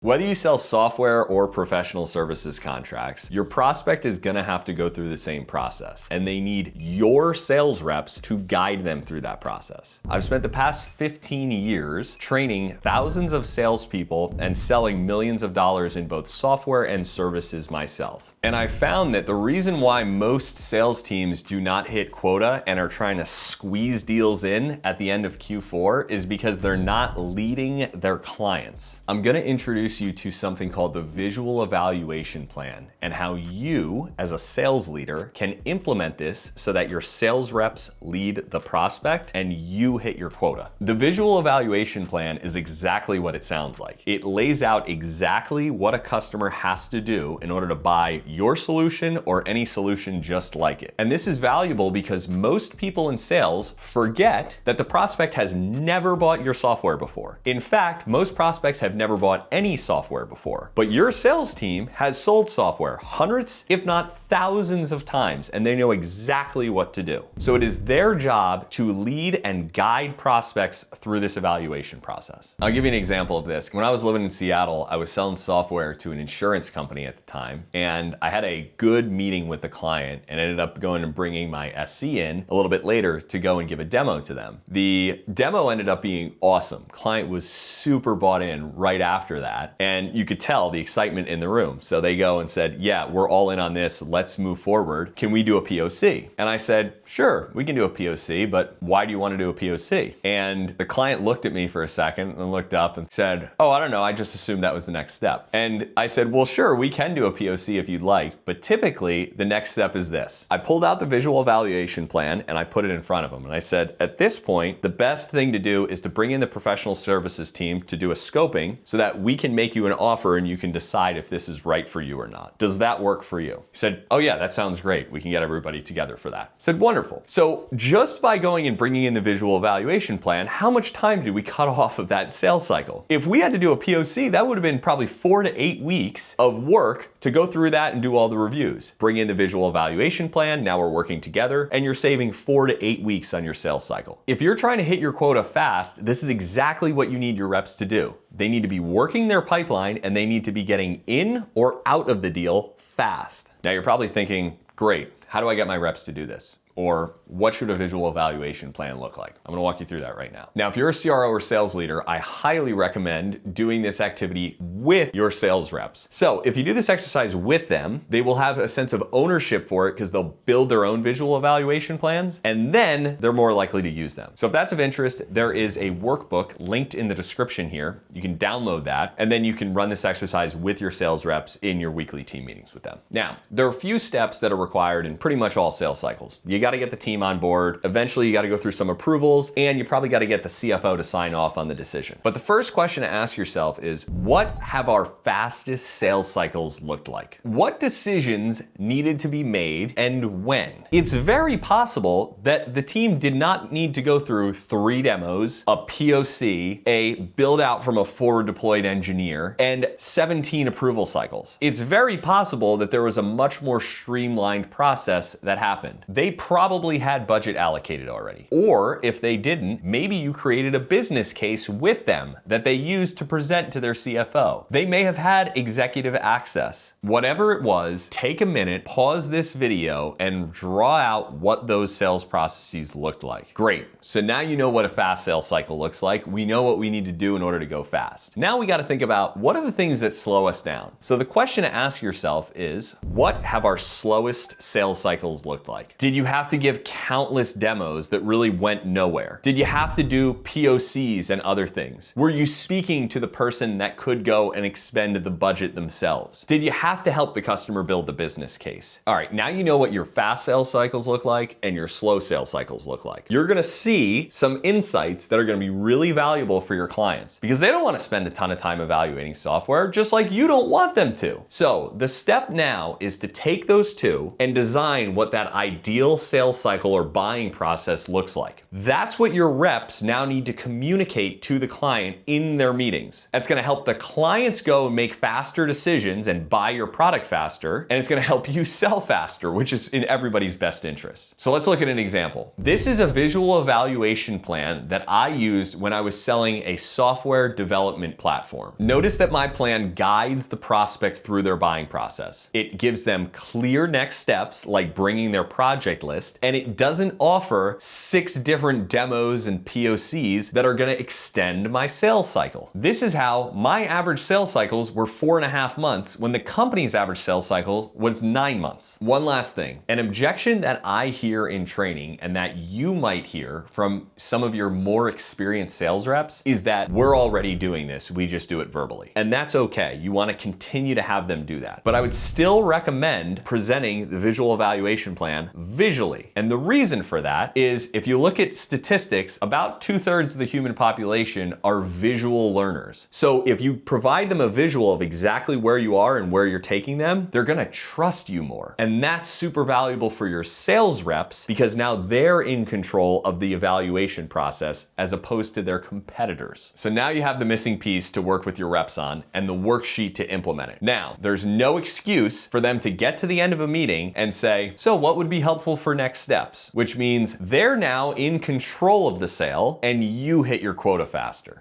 Whether you sell software or professional services contracts, your prospect is gonna have to go through the same process, and they need your sales reps to guide them through that process. I've spent the past 15 years training thousands of salespeople and selling millions of dollars in both software and services myself. And I found that the reason why most sales teams do not hit quota and are trying to squeeze deals in at the end of Q4 is because they're not leading their clients. I'm gonna introduce you to something called the visual evaluation plan and how you, as a sales leader, can implement this so that your sales reps lead the prospect and you hit your quota. The visual evaluation plan is exactly what it sounds like. It lays out exactly what a customer has to do in order to buy your solution or any solution just like it. And this is valuable because most people in sales forget that the prospect has never bought your software before. In fact, most prospects have never bought any software before. But your sales team has sold software hundreds, if not thousands of times, and they know exactly what to do. So it is their job to lead and guide prospects through this evaluation process. I'll give you an example of this. When I was living in Seattle, I was selling software to an insurance company at the time, and I had a good meeting with the client and ended up going and bringing my SC in a little bit later to go and give a demo to them. The demo ended up being awesome. Client was super bought in right after that, and you could tell the excitement in the room. So they go and said, yeah, we're all in on this. Let's move forward. Can we do a POC? And I said, sure, we can do a POC, but why do you want to do a POC? And the client looked at me for a second and looked up and said, oh, I don't know. I just assumed that was the next step. And I said, well, sure, we can do a POC if you'd like, but typically the next step is this. I pulled out the visual evaluation plan and I put it in front of them. And I said, at this point, the best thing to do is to bring in the professional services team to do a scoping so that we can make you an offer and you can decide if this is right for you or not. Does that work for you? He said, oh yeah, that sounds great. We can get everybody together for that. I said, wonderful. So just by going and bringing in the visual evaluation plan, how much time did we cut off of that sales cycle? If we had to do a POC, that would have been probably 4 to 8 weeks of work to go through that and do all the reviews. Bring in the visual evaluation plan, now we're working together, and you're saving 4 to 8 weeks on your sales cycle. If you're trying to hit your quota fast, this is exactly what you need your reps to do. They need to be working their pipeline and they need to be getting in or out of the deal fast. Now you're probably thinking, great, how do I get my reps to do this? Or what should a visual evaluation plan look like? I'm gonna walk you through that right now. Now, if you're a CRO or sales leader, I highly recommend doing this activity with your sales reps. So if you do this exercise with them, they will have a sense of ownership for it because they'll build their own visual evaluation plans, and then they're more likely to use them. So if that's of interest, there is a workbook linked in the description here. You can download that, and then you can run this exercise with your sales reps in your weekly team meetings with them. Now, there are a few steps that are required in pretty much all sales cycles. You got to get the team on board. Eventually, you got to go through some approvals, and you probably got to get the CFO to sign off on the decision. But the first question to ask yourself is, what have our fastest sales cycles looked like? What decisions needed to be made and when? It's very possible that the team did not need to go through 3 demos, a POC, a build out from a forward deployed engineer, and 17 approval cycles. It's very possible that there was a much more streamlined process that happened. They probably had budget allocated already. Or if they didn't, maybe you created a business case with them that they used to present to their CFO. They may have had executive access. Whatever it was, take a minute, pause this video, and draw out what those sales processes looked like. Great. So now you know what a fast sales cycle looks like. We know what we need to do in order to go fast. Now we got to think about what are the things that slow us down. So the question to ask yourself is, what have our slowest sales cycles looked like? Did you have to give countless demos that really went nowhere? Did you have to do POCs and other things? Were you speaking to the person that could go and expend the budget themselves? Did you have to help the customer build the business case? All right, now you know what your fast sales cycles look like and your slow sales cycles look like. You're gonna see some insights that are gonna be really valuable for your clients because they don't wanna spend a ton of time evaluating software, just like you don't want them to. So the step now is to take those two and design what that ideal sales cycle cycle or buying process looks like. That's what your reps now need to communicate to the client in their meetings. That's gonna help the clients go and make faster decisions and buy your product faster, and it's gonna help you sell faster, which is in everybody's best interest. So let's look at an example. This is a visual evaluation plan that I used when I was selling a software development platform. Notice that my plan guides the prospect through their buying process. It gives them clear next steps, like bringing their project list, and it doesn't offer 6 different demos and POCs that are gonna extend my sales cycle. This is how my average sales cycles were 4.5 months when the company's average sales cycle was 9 months. One last thing, an objection that I hear in training and that you might hear from some of your more experienced sales reps is that we're already doing this, we just do it verbally. And that's okay, you wanna continue to have them do that. But I would still recommend presenting the visual evaluation plan visually. And the reason for that is if you look at statistics, about 2/3 of the human population are visual learners. So if you provide them a visual of exactly where you are and where you're taking them, they're gonna trust you more. And that's super valuable for your sales reps because now they're in control of the evaluation process as opposed to their competitors. So now you have the missing piece to work with your reps on and the worksheet to implement it. Now, there's no excuse for them to get to the end of a meeting and say, so what would be helpful for next steps? Which means they're now in control of the sale and you hit your quota faster.